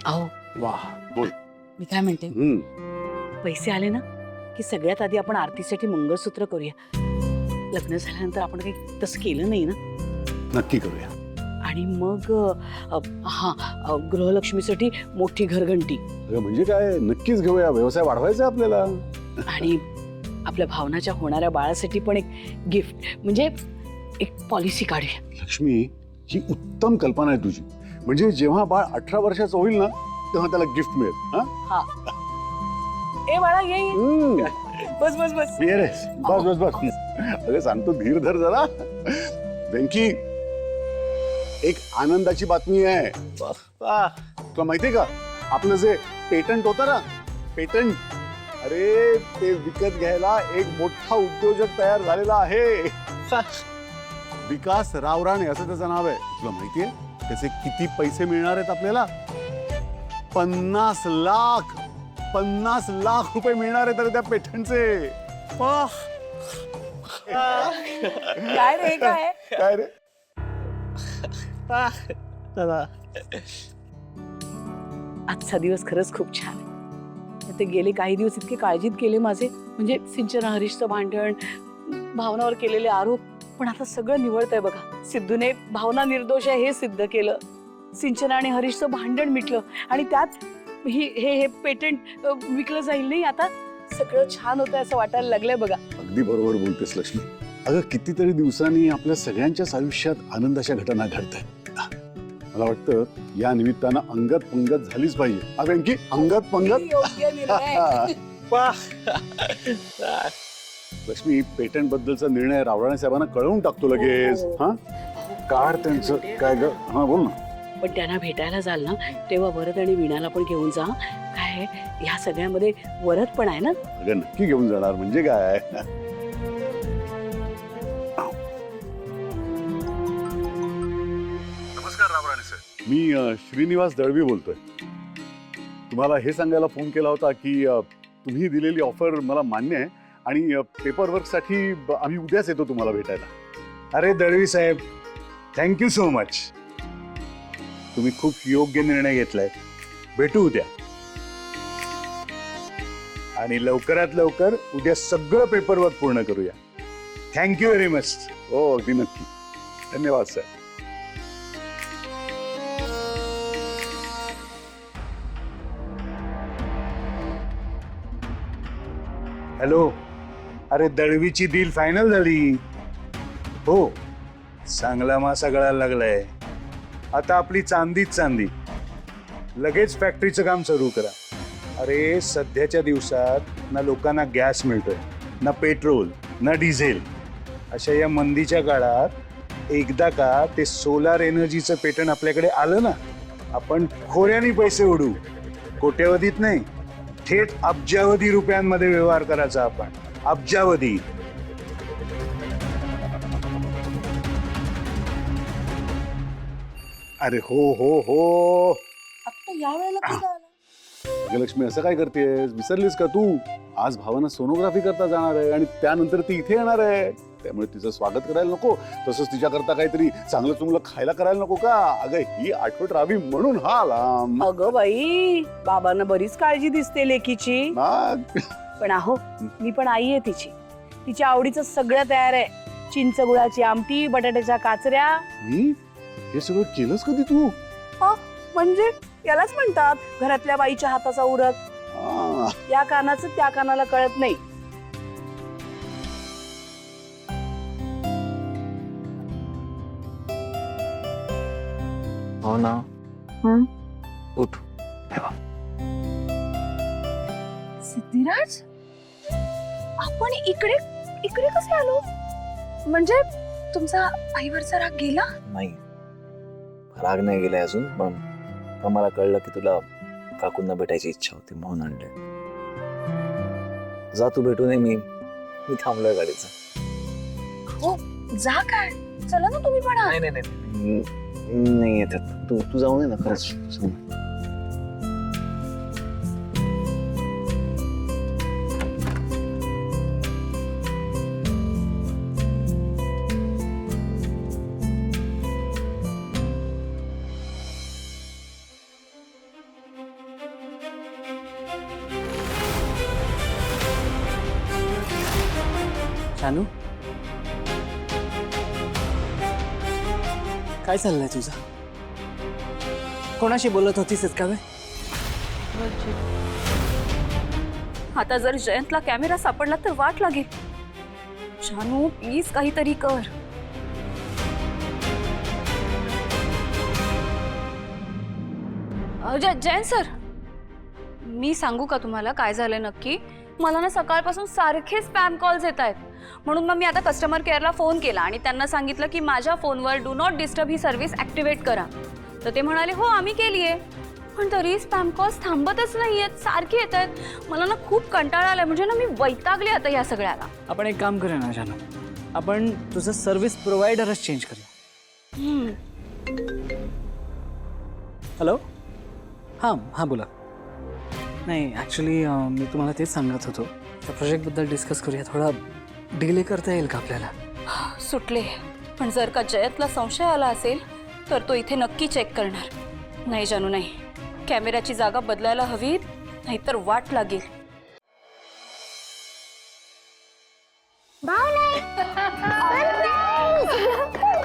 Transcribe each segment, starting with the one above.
अहो वाह बोल. मी काय म्हणते, पैसे आले ना की सगळ्यात आधी आपण आरतीसाठी मंगळसूत्र करूया. लग्न झाल्यानंतर आपण काही तसं केलं नाही ना. नक्की करूया. आणि मग गृहलक्ष्मीसाठी मोठी घरघंटी. अगं म्हणजे काय, नक्कीच घेऊया. व्यवसाय वाढवायचा आहे आपल्याला. आणि आपल्या भावनाच्या होणाऱ्या बाळासाठी पण एक गिफ्ट, म्हणजे एक पॉलिसी काढूया. लक्ष्मी, ही उत्तम कल्पना आहे तुझी. म्हणजे जेव्हा बाळ 18 वर्षाचं होईल ना तेव्हा त्याला गिफ्ट मिळेल. हा ए बाळा ये ये. बस बस बस ये रे, बस बस बस. अगं सांगतो, धीर धर जरा. वेंकी, एक आनंदाची बातमी आहे. तुला माहितीये का, आपलं जे पेटंट होतं ना, पेटंट, अरे ते विकत घ्यायला एक मोठा उद्योजक तयार झालेला आहे. विकास रावराणे असं त्याचं नाव आहे. तुला माहितीये त्याचे किती पैसे मिळणार आहेत आपल्याला? 50 लाख रुपये मिळणार आहेत त्या पेटंटचे. काय रे काय काय रे? आजचा दिवस खरंच खूप छान आहे. ते गेले काही दिवस इतके काळजीत गेले माझे, म्हणजे सिंचन हरीशचं भांडण, भावनावर केलेले आरोप. पण आता सगळं निवळतंय बघा. सिद्धूने भावना निर्दोष आहे हे सिद्ध केलं, सिंचन आणि हरीशचं भांडण मिटलं, आणि त्यात हे पेटंट विकलं जाईल. नाही, आता सगळं छान होतं असं वाटायला लागलंय बघा. अगदी बरोबर बोलतेस लक्ष्मी. अगं कितीतरी दिवसांनी आपल्या सगळ्यांच्याच आयुष्यात आनंदाच्या घटना घडतायत. मला वाटतं या निमित्तानं अंगत पंगत झालीच पाहिजे. अगं की अंगत पंगत. योग्य निर्णय. लक्ष्मी, पेटंट बद्दलचा निर्णय रावराणे साहेबांना कळवून टाकतो लगेच. हा, कार त्यांचं काय ग? हा बोल ना. पण त्यांना भेटायला जाल ना तेव्हा वरद आणि वीणाला पण घेऊन जा. काय ह्या सगळ्यामध्ये वरद पण आहे ना. अगं नक्की घेऊन जाणार, म्हणजे काय. नमस्कार रावराणे सर, मी श्रीनिवास दळवी बोलतोय. तुम्हाला हे सांगायला फोन केला होता की तुम्ही दिलेली ऑफर मला मान्य आहे आणि पेपर वर्कसाठी आम्ही उद्याच येतो तुम्हाला भेटायला. अरे दळवी साहेब, थँक्यू सो मच. तुम्ही खूप योग्य निर्णय घेतलाय. भेटू उद्या, आणि लवकरात लवकर उद्या सगळं पेपर वर्क पूर्ण करूया. Thank you very much. हो अगदी नक्की. धन्यवाद सर. हॅलो, अरे दळवीची डील फायनल झाली. हो, चांगला मासा गळायला लागलाय. आता आपली चांदीच चांदी. लगेच फॅक्टरीचं काम सुरू करा. अरे सध्याच्या दिवसात ना लोकांना गॅस मिळतोय, ना पेट्रोल, ना डिझेल. अशा या मंदीच्या काळात एकदा का ते सोलार एनर्जीचं पेटंट आपल्याकडे आलं ना, आपण खोऱ्यानी पैसे उडू. कोट्यवधीत नाही, थेट अब्जावधी रुपयांमध्ये व्यवहार करायचा आपण. अब्जावधी. अरे हो हो हो. आता या वेळेला कसं आलं? अगं लक्ष्मी, असं काय करतेस? विसरलीस का तू? आज भावना सोनोग्राफी करता जाणार आहे आणि त्यानंतर ती इथे येणार आहे. त्यामुळे तिचं स्वागत करायला नको, तसंच तिच्याकरता काहीतरी चांगलं चुंगलं खायला करायला नको का? अगं ही आठवण राहावी म्हणून हा आला. अगं बाई, बाबांना बरीच काळजी दिसते लेकीची. पण अहो, मी पण आई आहे तिची. तिच्या आवडीचं सगळं तयार आहे. चिंच गुळाची आमटी, बटाट्याच्या काचऱ्या. मी हे सगळं केलंस कधी तू? म्हणजे यालाच म्हणतात घरातल्या बाईच्या हाताचा उरक. या कानाचं त्या कानाला कळत नाही. हो ना. उठ. सिद्धिराज, आपण इकडे इकडे कसे आलो? म्हणजे तुमचा आईवरचा राग गेला? नाही, राग नाही गेलाय अजून, पण मला कळलं की तुला काकूंना भेटायची इच्छा होती म्हणून आणले. जा तू भेटू नये. मी थांबलोय गाडीचं. हो, जा काय. चला ना तुम्ही पण. नाही नाही नाही नाही येतात. तू जाऊ नये ना खरंच. जानू काय चाललंय तुझं? कोणाशी बोलत होतीस इतका वेळ? आता जर जयंतला कॅमेरा सापडला तर वाट लागेल. जानू प्लीज काहीतरी कर. जयंत सर, मी सांगू का तुम्हाला काय झालंय नक्की? मला ना सकाळपासून सारखे स्पॅम कॉल्स येत आहेत. म्हणून मग मी आता कस्टमर केअरला फोन केला आणि त्यांना सांगितलं की माझ्या फोनवर do not disturb he service activate करा. तर ते म्हणाले हो आम्ही केली आहे. पण तरी स्पॅम कॉल्स थांबतच नाहीयेत, सारखे येत आहेत. मला ना खूप कंटाळा आलाय, म्हणजे ना मी वैतागले आता या सगळ्याला. आपण एक काम करूया ना जानू, आपण तुझं सर्व्हिस प्रोव्हायडरच चेंज करूया. हॅलो, हां हां बोला. नाही ॲक्च्युली मी तुम्हाला तेच सांगत होतो, त्या प्रोजेक्टबद्दल डिस्कस करूया. थोडा डिले करता येईल का आपल्याला? सुटले. पण जर का जयंतला संशय आला असेल तर तो इथे नक्की चेक करणार. नाही जानू नाही, कॅमेऱ्याची जागा बदलायला हवी, नाहीतर वाट लागेल.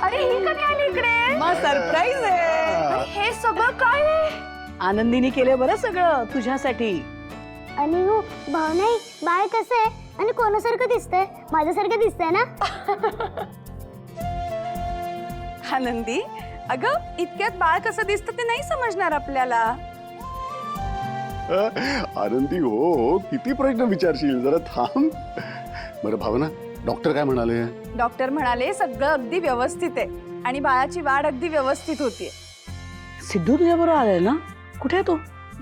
अरे ही कधी आली इकडे? मग सरप्राईज आहे. हे सगळं काय आहे? आनंदीने केले बरं सगळं तुझ्यासाठी. आणि हो भाव नाही, बाळ कसं आहे आणि कोणासारखं दिसतंय? माझ्यासारखं दिसतंय ना? आनंदी, अगं इतक्यात बाळ कसं दिसतं ते नाही समजणार आपल्याला. आनंदी हो, किती प्रश्न विचारशील, जरा थांब. बरं भावना, डॉक्टर काय म्हणाले? डॉक्टर म्हणाले सगळं अगदी व्यवस्थित आहे आणि बाळाची वाढ अगदी व्यवस्थित होतीये. सिद्धू तुझ्या बरोबर आलाय ना? कुठे आहे तो?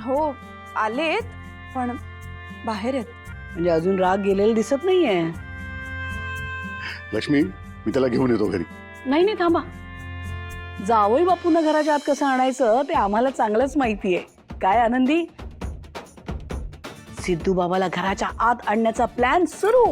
हो आलेत, पण बाहेर आहेत. म्हणजे अजून राग गेलेला दिसत नाहीये. लक्ष्मी, मी त्याला घेऊन येतो घरी. नाही नाही थांबा. जावई बापूंना घराच्या आत कसं आणायचं ते आम्हाला चांगलंच माहितीये. काय आनंदी? सिद्धू बाबाला घराच्या आत आणण्याचा प्लॅन सुरू.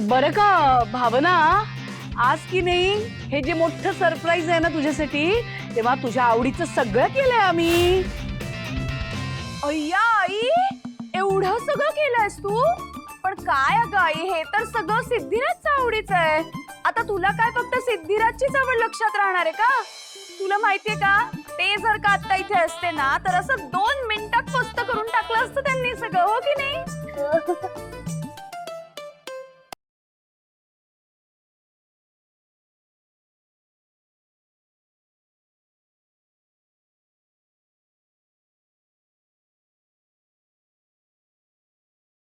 बरं का भावना, आज की नाही हे जे मोठं सरप्राईज आहे ना तुझ्यासाठी, तेव्हा तुझ्या आवडीचं सगळं केलंय आम्ही. अय्या आई, एवढं सगळं केलंयस तू? पण काय अगं आई, हे तर सगळं सिद्धिराजच्या आवडीचं आहे. आता तुला काय फक्त सिद्धिराजचीच आवड लक्षात राहणार आहे का? तुला माहितीये का, ते जर का आता इथे असते ना तर असं 2 मिनिटात स्वस्त करून टाकलं असतं त्यांनी सगळं, हो की नाही?